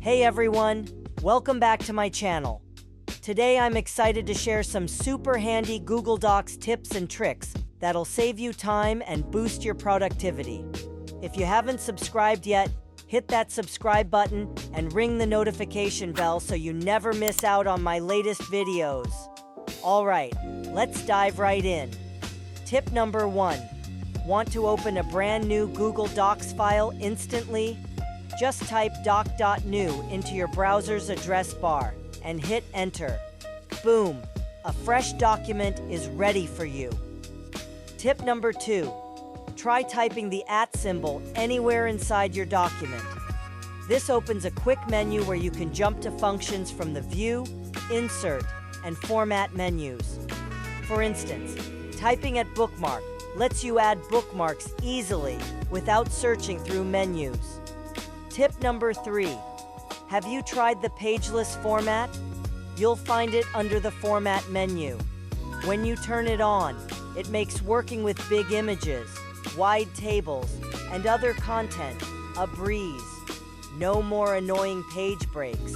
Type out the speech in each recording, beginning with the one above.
Hey everyone, welcome back to my channel. Today I'm excited to share some super handy Google Docs tips and tricks that'll save you time and boost your productivity. If you haven't subscribed yet, hit that subscribe button and ring the notification bell so you never miss out on my latest videos. Alright, let's dive right in. Tip number 1. Want to open a brand new Google Docs file instantly? Just type doc.new into your browser's address bar and hit enter. Boom! A fresh document is ready for you. Tip number 2. Try typing the @ symbol anywhere inside your document. This opens a quick menu where you can jump to functions from the View, Insert, and Format menus. For instance, typing at bookmark lets you add bookmarks easily without searching through menus. Tip number 3. Have you tried the pageless format? You'll find it under the Format menu. When you turn it on, it makes working with big images, wide tables, and other content a breeze. No more annoying page breaks.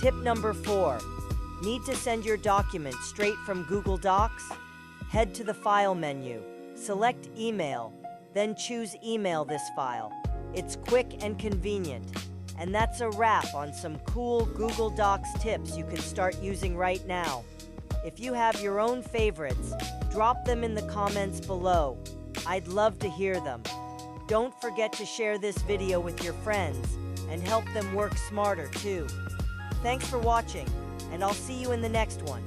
Tip number 4. Need to send your document straight from Google Docs? Head to the File menu, select Email, then choose Email this file. It's quick and convenient. And that's a wrap on some cool Google Docs tips you can start using right now. If you have your own favorites, drop them in the comments below. I'd love to hear them. Don't forget to share this video with your friends and help them work smarter too. Thanks for watching, and I'll see you in the next one.